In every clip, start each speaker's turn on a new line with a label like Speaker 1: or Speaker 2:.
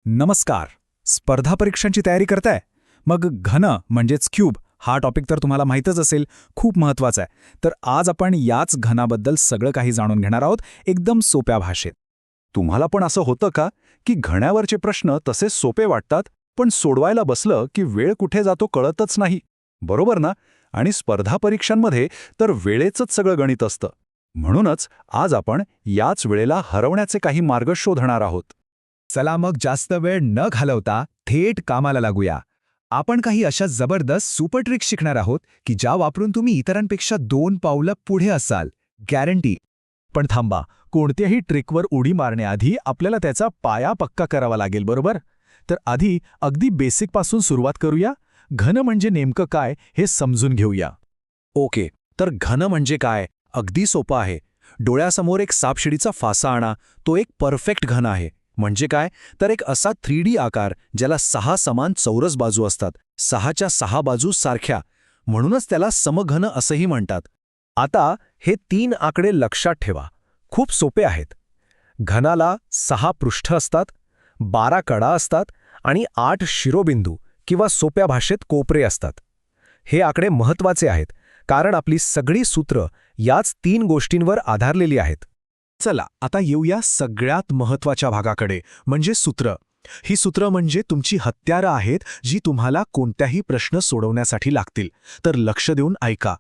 Speaker 1: नमस्कार. स्पर्धा परीक्षांची तयारी करताय? मग घन म्हणजेच क्यूब हा टॉपिक तर तुम्हाला माहीतच असेल, खूप महत्त्वाचा आहे. तर आज आपण याच घनाबद्दल सगळं काही जाणून घेणार आहोत, एकदम सोप्या भाषेत.
Speaker 2: तुम्हाला पण असं होतं का की घण्यावरचे प्रश्न तसे सोपे वाटतात, पण सोडवायला बसलं की वेळ कुठे जातो कळतच नाही, बरोबर ना? आणि स्पर्धा परीक्षांमध्ये तर वेळेचंच सगळं गणित असतं. म्हणूनच आज आपण याच वेळेला हरवण्याचे काही मार्ग शोधणार आहोत.
Speaker 1: चला मग जास्त वेळ न घालवता थेट कामाला लागूया. आपण काही अशा जबरदस्त सुपर ट्रिक्स शिकणार आहोत की ज्या वापरून तुम्ही इतरांपेक्षा 2 पावलं पुढे असाल, गॅरंटी. पण थांबा, कोणत्याही ट्रिकवर उडी मारण्याआधी आपल्याला त्याचा पाया पक्का करावा लागेल, बरोबर? तर आधी अगदी बेसिकपासून सुरुवात करूया. घन म्हणजे नेमकं काय हे समजून घेऊया.
Speaker 2: ओके, तर घन म्हणजे काय? अगदी सोपं आहे. डोळ्यासमोर एक सापशिडीचा फासा आणा, तो एक परफेक्ट घन आहे. म्हणजे काय? तर एक असा 3D आकार ज्याला 6 समान चौरस बाजू असतात, 6च्या 6 बाजू सारख्या. म्हणूनच त्याला समघन असंही म्हणतात. आता हे 3 आकडे लक्षात ठेवा, खूप सोपे आहेत. घनाला 6 पृष्ठ असतात, 12 कडा असतात आणि 8 शिरोबिंदू किंवा सोप्या भाषेत कोपरे असतात. हे आकडे महत्त्वाचे आहेत, कारण आपली सगळी सूत्र याच 3 गोष्टींवर आधारलेली आहेत. चला आता येऊया सगळ्यात महत्त्वाच्या भागाकडे, म्हणजे सूत्र. ही सूत्र म्हणजे तुमची हत्यारं आहेत, जी तुम्हाला कोणत्याही प्रश्न सोडवण्यासाठी लागतील. तर लक्ष देऊन ऐका.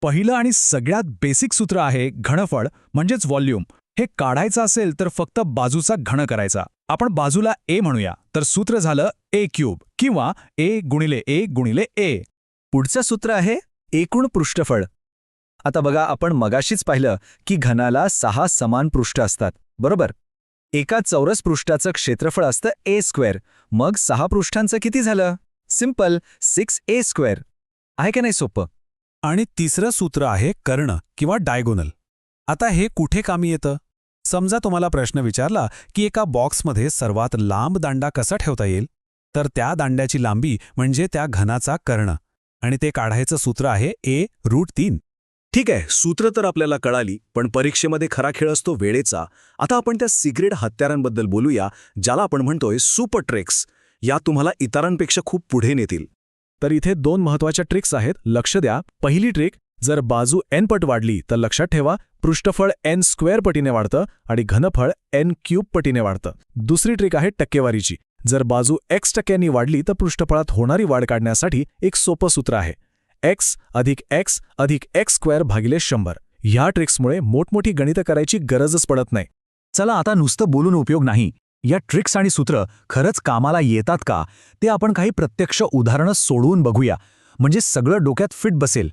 Speaker 2: पहिलं आणि सगळ्यात बेसिक सूत्र आहे घनफळ म्हणजेच व्हॉल्यूम. हे काढायचं असेल तर फक्त बाजूचा घन करायचा. आपण बाजूला ए म्हणूया, तर सूत्र झालं ए क्यूब किंवा ए गुणिले ए गुणिले ए. पुढचं सूत्र आहे एकूण पृष्ठफळ. आता बघा, आपण मगाशीच पाहिलं की घनाला 6 समान पृष्ठ असतात, बरोबर? एका चौरस पृष्ठाचं क्षेत्रफळ असतं ए स्क्वेअर. मग 6 पृष्ठांचं किती झालं? Simple, 6a square. आहे का नाही सोपं? आणि तिसरं सूत्र आहे कर्ण किंवा डायगोनल. आता हे कुठे कामी येतं? समजा तुम्हाला प्रश्न विचारला की एका बॉक्समध्ये सर्वात लांब दांडा कसा ठेवता येईल, तर त्या दांड्याची लांबी म्हणजे त्या घनाचा कर्ण, आणि ते काढायचं सूत्र आहे a√3. ठीक आहे, सूत्र तर आपल्याला कळाली, पण परीक्षेमध्ये खरा खेळ असतो वेळेचा. आता आपण त्या सिक्रेट हत्यारांबद्दल बोलूया, ज्याला आपण म्हणतोय सुपर ट्रिक्स. या तुम्हाला इतरांपेक्षा खूप पुढे नेतील.
Speaker 1: तर इथे 2 महत्त्वाच्या ट्रिक्स आहेत, लक्ष द्या. पहिली ट्रिक, जर बाजू n पट वाढली तर लक्षात ठेवा पृष्ठफळ n स्क्वेअर पटीने वाढतं आणि घनफळ n क्यूब पटीने वाढतं. दुसरी ट्रिक आहे टक्केवारीची. जर बाजू x टक्क्यांनी वाढली तर पृष्ठफळात होणारी वाढ काढण्यासाठी एक सोपं सूत्र आहे x अधिक x अधिक x स्क्वेअर भागिले 100. ह्या ट्रिक्समुळे मोठमोठी गणितं करायची गरजच पडत नाही. चला आता नुसतं बोलून उपयोग नाही. या ट्रिक्स आणि सूत्र खरंच कामाला येतात का, ते आपण काही प्रत्यक्ष उदाहरणं सोडवून बघूया, म्हणजे सगळं डोक्यात फिट बसेल.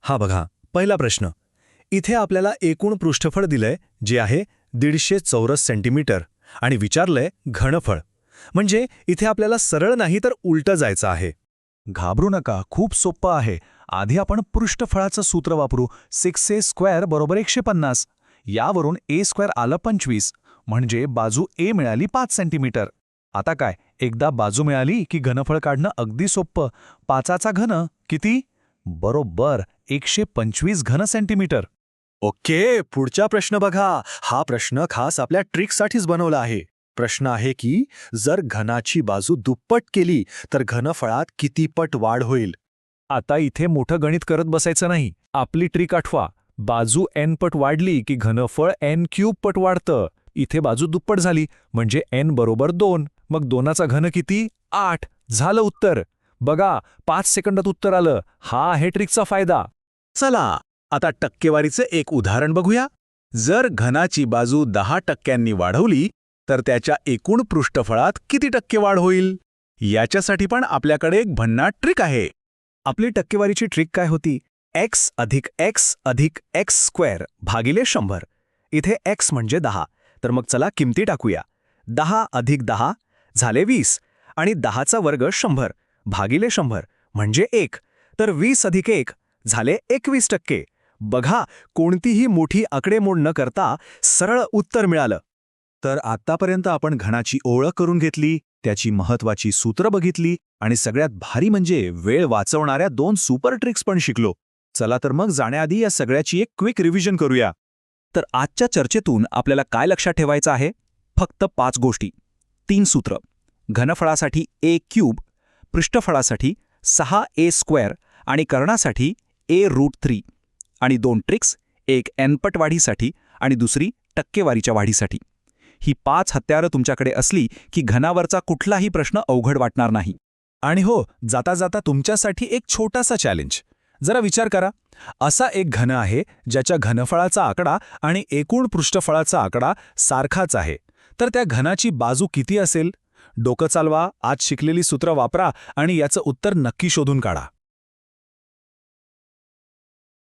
Speaker 2: हा बघा, पहिला प्रश्न. इथे आपल्याला एकूण पृष्ठफळ दिलंय, जे आहे 150 चौरस सेंटीमीटर, आणि विचारलंय घनफळ. म्हणजे इथे आपल्याला सरळ नाही तर उलटं जायचं आहे.
Speaker 1: घाबरू नका, खूप सोपं आहे. आधी आपण पृष्ठफळाचं सूत्र वापरू. 6a स्क्वेअर बरोबर 150. यावरून a स्क्वेअर आलं 25, म्हणजे बाजू a मिळाली 5 सेंटीमीटर. आता काय, एकदा बाजू मिळाली की घनफळ काढणं अगदी सोपं. 5चा घन किती? बरोबर 125 घन सेंटीमीटर.
Speaker 2: ओके, पुढचा प्रश्न बघा. हा प्रश्न खास आपल्या ट्रिकसाठीच बनवला आहे. प्रश्न आहे की जर घनाची बाजू दुप्पट केली तर घनफळात किती पट वाढ होईल?
Speaker 1: आता इथे मोठं गणित करत बसायचं नाही. आपली ट्रिक आठवा. बाजू n पट वाढली की घनफळ n क्यूब पट वाढतं. इथे बाजू दुप्पट झाली म्हणजे n बरोबर 2. मग 2चा घन किती? 8. झालं उत्तर. बघा, 5 सेकंदात उत्तर आलं. हा आहे ट्रिकचा फायदा.
Speaker 2: चला आता टक्केवारीचं एक उदाहरण बघूया. जर घनाची बाजू 10% वाढवली तर त्याच्या एकूण पृष्ठफळात किती टक्के वाढ होईल? याच्यासाठी पण आपल्याकडे एक भन्नाट ट्रिक आहे.
Speaker 1: आपली टक्केवारीची ट्रिक काय होती? x अधिक x अधिक x स्क्वेअर भागिले 100. इथे x म्हणजे 10. तर मग चला किमती टाकूया. 10 अधिक 10 झाले 20, आणि 10चा वर्ग 100 भागिले 100 म्हणजे 1. तर 20 अधिक 1 झाले 21%. बघा, कोणतीही मोठी आकडेमोड न करता सरळ उत्तर मिळालं.
Speaker 2: तर आतापर्यंत आपण घनाची ओळख करून घेतली, त्याची महत्त्वाची सूत्र बघितली, आणि सगळ्यात भारी म्हणजे वेळ वाचवणाऱ्या 2 सुपर ट्रिक्स पण शिकलो. चला तर मग जाण्याआधी या सगळ्याची एक क्विक रिव्हिजन करूया.
Speaker 1: तर आजच्या चर्चेतून आपल्याला काय लक्षात ठेवायचं आहे? फक्त 5 गोष्टी, 3 सूत्र.
Speaker 2: घनफळासाठी a³ पृष्ठफळासाठी 6a² आणि कर्णासाठी a√3 आणि 2 ट्रिक्स, एक n-पट वाढीसाठी आणि दुसरी टक्केवारीच्या वाढीसाठी. ही 5 हत्यारं तुमच्याकडे असली की घनावरचा कुठलाही प्रश्न अवघड वाटणार नाही.
Speaker 1: आणि हो, जाता जाता तुमच्यासाठी एक छोटासा चॅलेंज. जरा विचार करा, असा एक घन आहे ज्याच्या घनफळाचा आकडा आणि एकूण पृष्ठफळाचा आकडा सारखाच आहे, तर त्या घनाची बाजू किती असेल? डोकं चालवा, आज शिकलेली सूत्र वापरा आणि याचं उत्तर नक्की शोधून काढा.